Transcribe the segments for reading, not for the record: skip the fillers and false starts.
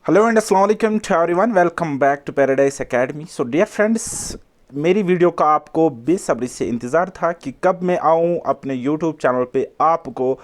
Hello and अस्सलाम वालेकुम to everyone, welcome back to paradise academy. So dear friends, मेरी video का आपको बेसब्री से इंतज़ार था कि कब मैं आऊँ अपने यूट्यूब चैनल पे आपको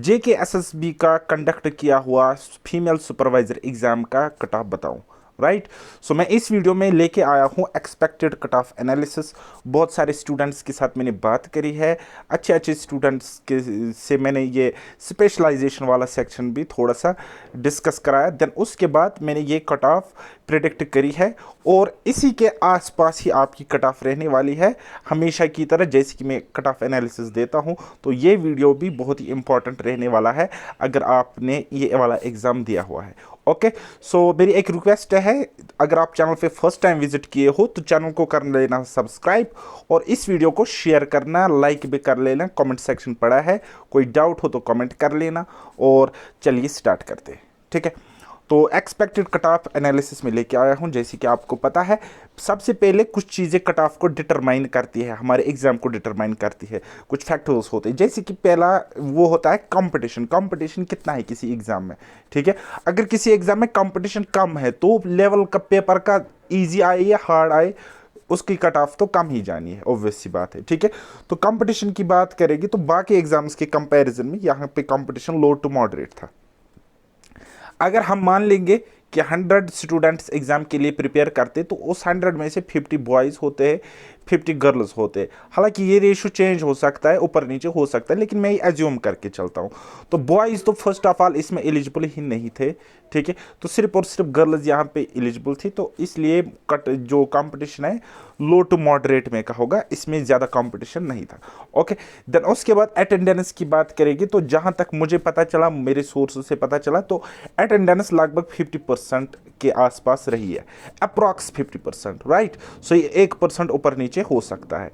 JKSSB का कंडक्ट किया हुआ फीमेल सुपरवाइज़र एग्ज़ाम का कट ऑफ बताऊँ। राइट। सो मैं इस वीडियो में लेके आया हूँ एक्सपेक्टेड कट ऑफ एनालिसिस। बहुत सारे स्टूडेंट्स के साथ मैंने बात करी है, अच्छे अच्छे स्टूडेंट्स के से मैंने ये स्पेशलाइजेशन वाला सेक्शन भी थोड़ा सा डिस्कस कराया। देन उसके बाद मैंने ये कट ऑफ प्रिडिक्ट करी है और इसी के आसपास ही आपकी कट ऑफ रहने वाली है हमेशा की तरह। जैसे कि मैं कट ऑफ एनालिसिस देता हूँ तो ये वीडियो भी बहुत ही इंपॉर्टेंट रहने वाला है अगर आपने ये वाला एग्ज़ाम दिया हुआ है। ओके। सो मेरी एक रिक्वेस्ट है, अगर आप चैनल पे फर्स्ट टाइम विजिट किए हो तो चैनल को कर लेना सब्सक्राइब और इस वीडियो को शेयर करना, लाइक भी कर लेना। कमेंट सेक्शन पड़ा है, कोई डाउट हो तो कमेंट कर लेना। और चलिए स्टार्ट करते हैं, ठीक है। तो एक्सपेक्टेड कट ऑफ एनालिसिस में लेके आया हूँ। जैसे कि आपको पता है, सबसे पहले कुछ चीज़ें कट ऑफ को डिटरमाइन करती है, हमारे एग्जाम को डिटरमाइन करती है। कुछ फैक्टर्स होते हैं, जैसे कि पहला वो होता है कंपटीशन। कंपटीशन कितना है किसी एग्जाम में, ठीक है। अगर किसी एग्जाम में कंपटीशन कम है तो लेवल का पेपर का ईजी आए या हार्ड आए, उसकी कट ऑफ तो कम ही जानी है, ऑब्वियस सी बात है, ठीक है। तो कंपटीशन की बात करेगी तो बाकी एग्जाम्स के कंपैरिजन में यहाँ पे कंपटीशन लो टू मॉडरेट था। अगर हम मान लेंगे कि 100 स्टूडेंट्स एग्ज़ाम के लिए प्रिपेयर करते तो उस 100 में से 50 बॉयज़ होते हैं, 50 गर्ल्स होते हैं। हालांकि ये रेशो चेंज हो सकता है, ऊपर नीचे हो सकता है, लेकिन मैं ये एज्यूम करके चलता हूँ। तो बॉयज़ तो फर्स्ट ऑफ ऑल इसमें एलिजिबल ही नहीं थे, ठीक है। तो सिर्फ और सिर्फ गर्ल्स यहाँ पे एलिजिबल थी, तो इसलिए जो कंपटीशन है लो टू मॉडरेट में का होगा, इसमें ज़्यादा कंपटीशन नहीं था। ओके। देन उसके बाद अटेंडेंस की बात करेगी तो जहाँ तक मुझे पता चला, मेरे सोर्स से पता चला, तो अटेंडेंस लगभग 50% के आसपास रही है, अप्रॉक्स 50%, राइट। सो ये 1% ऊपर नीचे हो सकता है।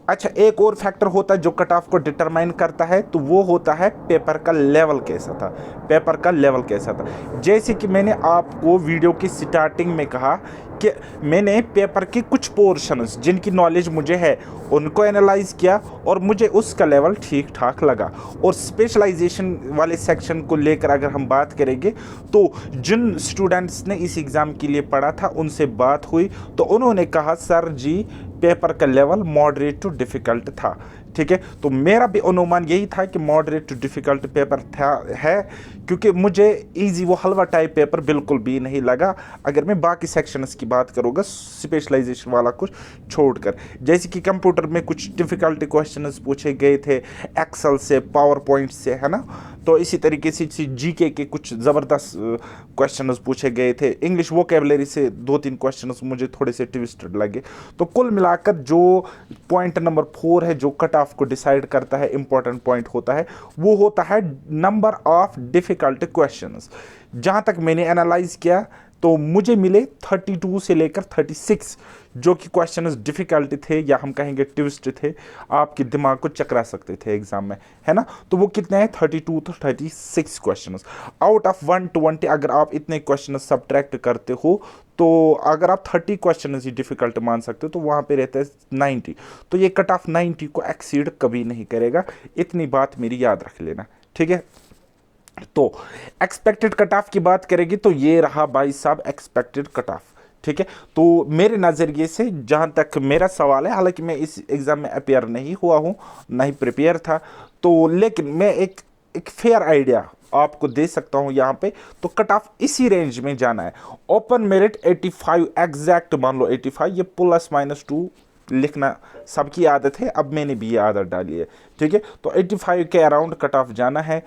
अच्छा, एक और फैक्टर होता है जो कट ऑफ को डिटरमाइन करता है, तो वो होता है पेपर का लेवल कैसा था। पेपर का लेवल कैसा था, जैसे कि मैंने आपको वीडियो की स्टार्टिंग में कहा कि मैंने पेपर के कुछ पोर्शंस जिनकी नॉलेज मुझे है उनको एनालाइज किया और मुझे उसका लेवल ठीक ठाक लगा। और स्पेशलाइजेशन वाले सेक्शन को लेकर अगर हम बात करेंगे तो जिन स्टूडेंट्स ने इस एग्ज़ाम के लिए पढ़ा था उनसे बात हुई तो उन्होंने कहा सर जी पेपर का लेवल मॉडरेट टू डिफ़िकल्ट था, ठीक है। तो मेरा भी अनुमान यही था कि मॉडरेट टू डिफ़िकल्ट पेपर था है, क्योंकि मुझे इजी वो हलवा टाइप पेपर बिल्कुल भी नहीं लगा। अगर मैं बाकी सेक्शंस की बात करूँगा स्पेशलाइजेशन वाला कुछ छोड़कर, जैसे कि कंप्यूटर में कुछ डिफ़िकल्ट क्वेश्चंस पूछे गए थे, एक्सेल से, पावर पॉइंट से, है ना। तो इसी तरीके से जीके के कुछ ज़बरदस्त क्वेश्चंस पूछे गए थे। इंग्लिश वोकेबलरी से 2-3 क्वेश्चंस मुझे थोड़े से ट्विस्टेड लगे। तो कुल मिलाकर जो पॉइंट नंबर 4 है, जो कट ऑफ को डिसाइड करता है, इंपॉर्टेंट पॉइंट होता है, वो होता है नंबर ऑफ डिफ़िकल्ट क्वेश्चंस। जहाँ तक मैंने एनालाइज किया तो मुझे मिले 32 से लेकर 36 जो कि क्वेश्चंस डिफ़िकल्ट थे, या हम कहेंगे ट्विस्ट थे, आपके दिमाग को चकरा सकते थे एग्जाम में, है ना। तो वो कितने हैं, 32 तो 36 क्वेश्चंस आउट ऑफ 120। अगर आप इतने क्वेश्चन सब्ट्रैक्ट करते हो तो अगर आप 30 क्वेश्चन ही डिफ़िकल्ट मान सकते हो तो वहाँ पे रहता है 90। तो ये कट ऑफ 90 को एक्सीड कभी नहीं करेगा, इतनी बात मेरी याद रख लेना, ठीक है। तो एक्सपेक्टेड कट ऑफ की बात करेगी तो ये रहा भाई साहब एक्सपेक्टेड कट ऑफ, ठीक है। तो मेरे नज़रिए से जहाँ तक मेरा सवाल है, हालांकि मैं इस एग्ज़ाम में अपेयर नहीं हुआ हूँ, ना ही प्रिपेयर था, तो लेकिन मैं एक फेयर आइडिया आपको दे सकता हूँ यहाँ पे। तो कट ऑफ इसी रेंज में जाना है। ओपन मेरिट 85 एग्जैक्ट मान लो 85, ये +-2 लिखना सबकी आदत है, अब मैंने भी ये आदत डाली है, ठीक है। तो 85 के अराउंड कट ऑफ जाना है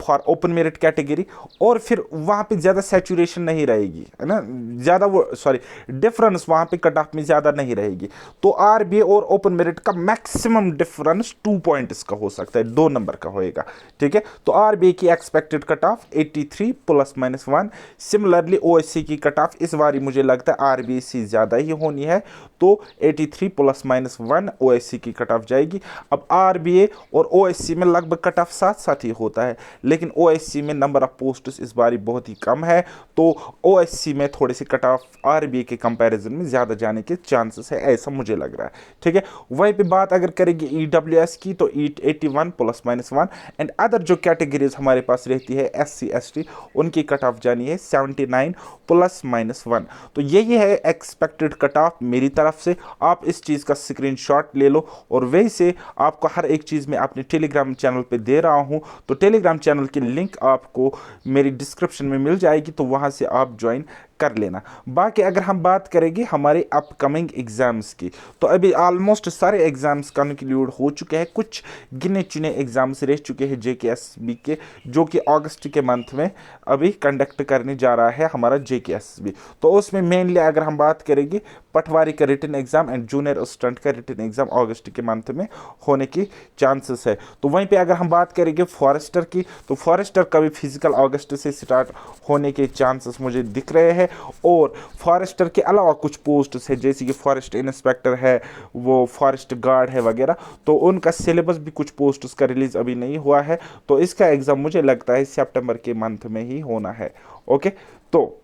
फॉर ओपन मेरिट कैटेगरी। और फिर वहाँ पे ज़्यादा सैचुरेशन नहीं रहेगी, है ना, ज़्यादा वो सॉरी डिफरेंस वहाँ पे कट ऑफ में ज़्यादा नहीं रहेगी। तो आरबीए और ओपन मेरिट का मैक्सिमम डिफरेंस 2 पॉइंट्स का हो सकता है, 2 नंबर का होएगा, ठीक है। तो आरबीए की expected cut off 83 +-1। Similarly OSC की कट ऑफ इस बार मुझे लगता है आरबीए से ज़्यादा ही होनी है, तो 83 +-1 ओएससी की कट ऑफ जाएगी। अब आरबीए और ओएससी में लगभग कट ऑफ साथ साथ ही होता है, लेकिन ओएससी में नंबर ऑफ पोस्ट्स इस बारी बहुत ही कम है, तो ओएससी में थोड़ी सी कट ऑफ आरबीए के कंपैरिजन में ज़्यादा जाने के चांसेस है, ऐसा मुझे लग रहा है। ठीक है, वहीं पे बात अगर करेंगे ईडब्ल्यूएस की, तो 81 +-1 एंड अदर जो कैटेगरीज हमारे पास रहती है SC ST, उनकी कट ऑफ जानी है 79 +-1। तो यही है एक्सपेक्टेड कट ऑफ मेरी तरफ से। आप इस चीज़ का स्क्रीनशॉट ले लो, और वैसे आपको हर एक चीज़ मैं अपने टेलीग्राम चैनल पे दे रहा हूँ, तो टेलीग्राम चैनल की लिंक आपको मेरी डिस्क्रिप्शन में मिल जाएगी, तो वहाँ से आप ज्वाइन कर लेना। बाकी अगर हम बात करेंगे हमारे अपकमिंग एग्ज़ाम्स की, तो अभी ऑलमोस्ट सारे एग्ज़ाम्स कंक्लूड हो चुके हैं, कुछ गिने चुने एग्ज़ाम्स रह चुके हैं JKSB के, जो कि अगस्त के मंथ में अभी कंडक्ट करने जा रहा है हमारा JKSB। तो उसमें मेनली अगर हम बात करेंगे पटवारी का written exam and junior assistant का रिटन एग्ज़ाम अगस्त के मंथ में होने की चांसेस है। तो वहीं पे अगर हम बात करेंगे फॉरेस्टर की, तो फॉरेस्टर का भी फिजिकल अगस्त से स्टार्ट होने के चांसेस मुझे दिख रहे हैं, और फॉरेस्टर के अलावा कुछ पोस्ट्स है जैसे कि फॉरेस्ट इंस्पेक्टर है, वो फॉरेस्ट गार्ड है वगैरह, तो उनका सिलेबस भी कुछ पोस्ट्स का रिलीज़ अभी नहीं हुआ है, तो इसका एग्ज़ाम मुझे लगता है सितंबर के मंथ में ही होना है। ओके, तो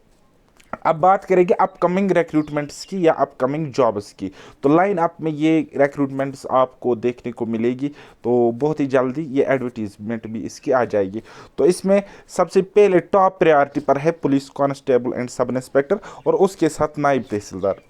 अब बात करेंगे अपकमिंग रिक्रूटमेंट्स की या अपकमिंग जॉब्स की, तो लाइन अप में ये रिक्रूटमेंट्स आपको देखने को मिलेगी, तो बहुत ही जल्दी ये एडवर्टीजमेंट भी इसकी आ जाएगी। तो इसमें सबसे पहले टॉप प्रायोरिटी पर है police constable and sub inspector, और उसके साथ नायब तहसीलदार।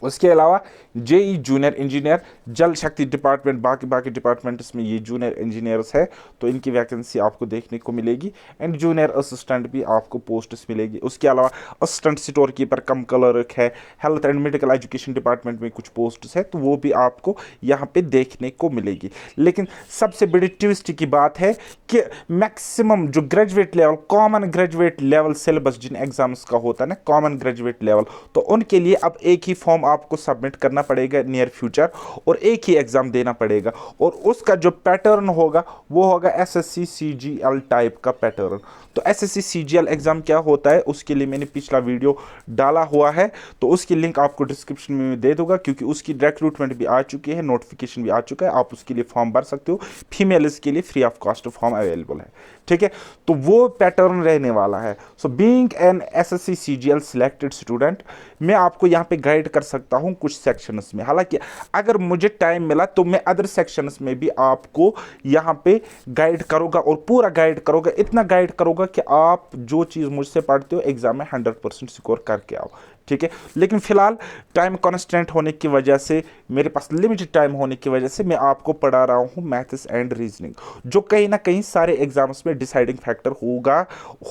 उसके अलावा जेई जूनियर इंजीनियर, जल शक्ति डिपार्टमेंट, बाकी डिपार्टमेंट्स में ये जूनियर इंजीनियर्स है, तो इनकी वैकेंसी आपको देखने को मिलेगी, एंड जूनियर असिस्टेंट भी आपको पोस्ट्स मिलेगी। उसके अलावा असिस्टेंट स्टोर कीपर कम क्लर्क है, health and medical education department में कुछ पोस्ट्स है, तो वो भी आपको यहाँ पे देखने को मिलेगी। लेकिन सबसे बड़ी ट्विस्ट की बात है कि मैक्सिमम जो graduate level, common graduate level syllabus जिन एग्जाम्स का होता है ना, कॉमन ग्रेजुएट लेवल, तो उनके लिए अब एक ही फॉर्म आपको सबमिट करना पड़ेगा नियर फ्यूचर, और एक ही एग्जाम देना पड़ेगा, और उसका जो पैटर्न होगा वो होगा SSC CGL टाइप का पैटर्न। तो SSC CGL एग्जाम क्या होता है उसके लिए मैंने पिछला वीडियो डाला हुआ है, तो उसकी लिंक आपको डिस्क्रिप्शन में दे दूंगा, क्योंकि उसकी रिक्रूटमेंट भी आ चुकी है, नोटिफिकेशन भी आ चुका है, आप उसके लिए फॉर्म भर सकते हो। फीमेल्स के लिए free of cost form available है। ठीक है, तो वो पैटर्न रहने वाला है। So being an SSC CGL selected student, मैं आपको यहाँ पे गाइड कर सकता हूँ कुछ सेक्शंस में, हालांकि अगर मुझे टाइम मिला तो मैं अदर सेक्शंस में भी आपको यहाँ पे गाइड करूँगा, और पूरा गाइड करूँगा, इतना गाइड करूँगा कि आप जो चीज़ मुझसे पढ़ते हो एग्जाम में 100% स्कोर करके आओ। ठीक है, लेकिन फिलहाल टाइम कॉन्स्टेंट होने की वजह से, मेरे पास लिमिटेड टाइम होने की वजह से मैं आपको पढ़ा रहा हूँ मैथ्स एंड रीजनिंग, जो कहीं ना कहीं सारे एग्जाम्स में डिसाइडिंग फैक्टर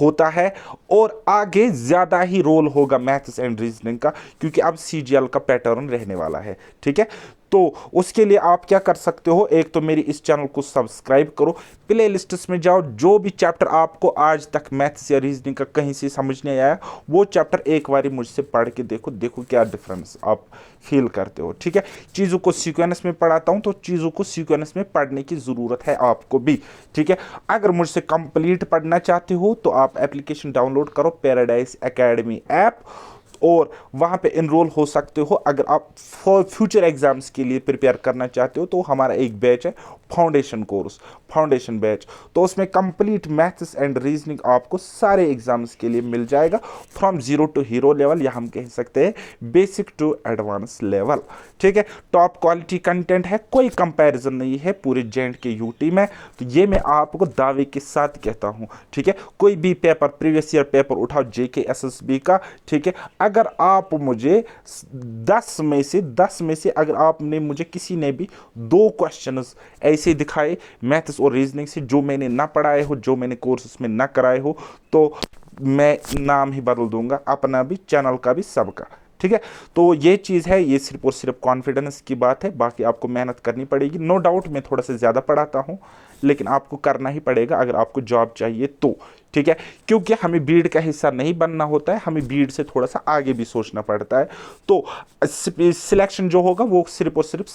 होता है, और आगे ज़्यादा ही रोल होगा मैथ्स एंड रीजनिंग का, क्योंकि अब CGL का पैटर्न रहने वाला है। ठीक है, तो उसके लिए आप क्या कर सकते हो, एक तो मेरी इस चैनल को सब्सक्राइब करो, प्ले लिस्ट्स में जाओ, जो भी चैप्टर आपको आज तक मैथ्स या रीजनिंग का कहीं से समझ नहीं आया, वो चैप्टर एक बार मुझसे पढ़ के देखो क्या डिफरेंस आप फील करते हो। ठीक है, चीज़ों को सीक्वेंस में पढ़ाता हूँ, तो चीज़ों को सीक्वेंस में पढ़ने की ज़रूरत है आपको भी। ठीक है, अगर मुझसे कंप्लीट पढ़ना चाहते हो तो आप एप्लीकेशन डाउनलोड करो, पैराडाइज एकेडमी ऐप, और वहाँ पे इनरोल हो सकते हो। अगर आप फ्यूचर एग्जाम्स के लिए प्रिपेयर करना चाहते हो, तो हमारा एक बैच है फाउंडेशन कोर्स, फाउंडेशन बैच, तो उसमें कंप्लीट मैथ्स एंड रीजनिंग आपको सारे एग्जाम्स के लिए मिल जाएगा, from zero to hero level, या हम कह सकते हैं बेसिक टू एडवांस लेवल। ठीक है, टॉप क्वालिटी कंटेंट है, कोई कंपैरिजन नहीं है पूरे JNK UT में, तो ये मैं आपको दावे के साथ कहता हूँ। ठीक है, कोई भी पेपर, प्रीवियस ईयर पेपर उठाओ JK SSB का, ठीक है, अगर आप मुझे 10 में से अगर आपने मुझे किसी ने भी 2 क्वेश्चंस ऐसे दिखाए मैथ्स और रीजनिंग से जो मैंने ना पढ़ाए हो, जो मैंने कोर्सेस में ना कराए हो, तो मैं नाम ही बदल दूंगा, अपना भी, चैनल का भी, सबका। ठीक है, तो ये चीज़ है, ये सिर्फ और सिर्फ कॉन्फिडेंस की बात है, बाकी आपको मेहनत करनी पड़ेगी। नो डाउट मैं थोड़ा सा ज़्यादा पढ़ाता हूँ, लेकिन आपको करना ही पड़ेगा अगर आपको जॉब चाहिए तो। ठीक है, क्योंकि हमें भीड़ का हिस्सा नहीं बनना होता है, हमें भीड़ से थोड़ा सा आगे भी सोचना पड़ता है। तो सिलेक्शन जो होगा वो सिर्फ और सिर्फ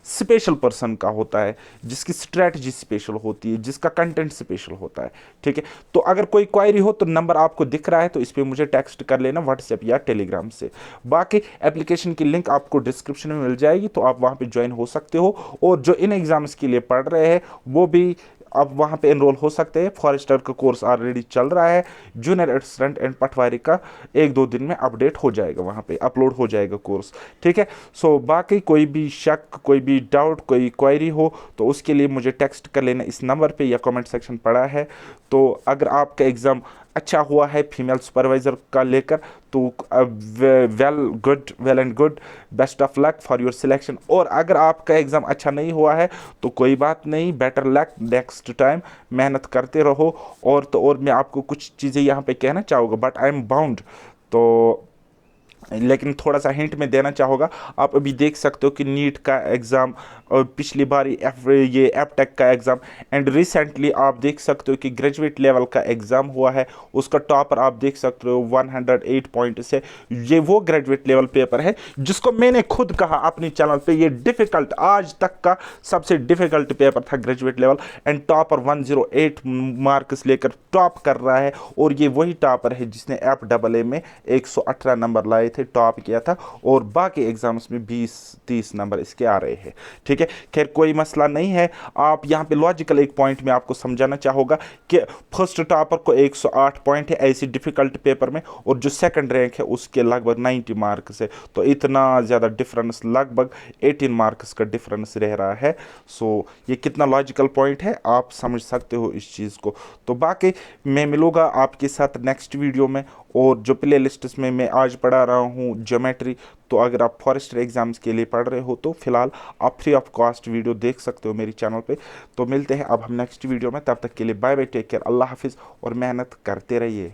स्पेशल पर्सन का होता है, जिसकी स्ट्रैटेजी स्पेशल होती है, जिसका कंटेंट स्पेशल होता है। ठीक है, तो अगर कोई क्वायरी हो तो नंबर आपको दिख रहा है, तो इस पर मुझे टेक्स्ट कर लेना व्हाट्सएप या टेलीग्राम से। बाकी एप्लीकेशन की लिंक आपको डिस्क्रिप्शन में मिल जाएगी, तो आप वहाँ पर ज्वाइन हो सकते हो, और जो इन एग्जाम्स के लिए पढ़ रहे हैं वो भी आप वहाँ पे एनरोल हो सकते हैं। फॉरेस्टर का कोर्स ऑलरेडी चल रहा है, जूनियर असिस्टेंट एंड पटवारी का 1-2 दिन में अपडेट हो जाएगा, वहाँ पे अपलोड हो जाएगा कोर्स, ठीक है। सो बाकी कोई भी शक, कोई भी डाउट, कोई क्वेरी हो तो उसके लिए मुझे टेक्स्ट कर लेना इस नंबर पे या कमेंट सेक्शन पड़ा है। तो अगर आपका एग्ज़ाम अच्छा हुआ है फीमेल सुपरवाइज़र का लेकर तो well and good, best of luck for your selection. और अगर आपका एग्ज़ाम अच्छा नहीं हुआ है तो कोई बात नहीं, बेटर लक नेक्स्ट टाइम, मेहनत करते रहो। और तो और मैं आपको कुछ चीज़ें यहाँ पे कहना चाहूँगा, बट आई एम बाउंड, तो लेकिन थोड़ा सा हिंट में देना चाहूँगा। आप अभी देख सकते हो कि नीट का एग्ज़ाम और पिछली बार ये एप टेक का एग्ज़ाम एंड रिसेंटली आप देख सकते हो कि ग्रेजुएट लेवल का एग्ज़ाम हुआ है, उसका टॉपर आप देख सकते हो 108 पॉइंट से। ये वो ग्रेजुएट लेवल पेपर है जिसको मैंने खुद कहा अपने चैनल पे ये डिफ़िकल्ट, आज तक का सबसे डिफ़िकल्ट पेपर था graduate level, and topper 108 marks लेकर टॉप कर रहा है। और ये वही टॉपर है जिसने FAA में 118 नंबर लाए थे, टॉप किया था, और बाकी एग्जाम्स में 20-30 नंबर इसके आ रहे हैं, ठीक है। खैर कोई मसला नहीं है। आप यहाँ पे लॉजिकल एक पॉइंट में आपको समझाना चाहूँगा कि फर्स्ट टॉपर को 108 पॉइंट है ऐसी डिफ़िकल्ट पेपर में, और जो सेकंड रैंक है उसके लगभग 90 मार्क्स है, तो इतना ज़्यादा डिफरेंस, लगभग 18 मार्क्स का डिफरेंस रह रहा है। सो ये कितना लॉजिकल पॉइंट है आप समझ सकते हो इस चीज़ को। तो बाकी मैं मिलूँगा आपके साथ नेक्स्ट वीडियो में, और जो प्ले लिस्ट में मैं आज पढ़ा रहा हूँ ज्योमेट्री, तो अगर आप फॉरेस्टर एग्जाम्स के लिए पढ़ रहे हो तो फिलहाल आप फ्री ऑफ कॉस्ट वीडियो देख सकते हो मेरी चैनल पे। तो मिलते हैं अब हम नेक्स्ट वीडियो में, तब तक के लिए बाय बाय, टेक केयर, अल्लाह हाफिज़, और मेहनत करते रहिए।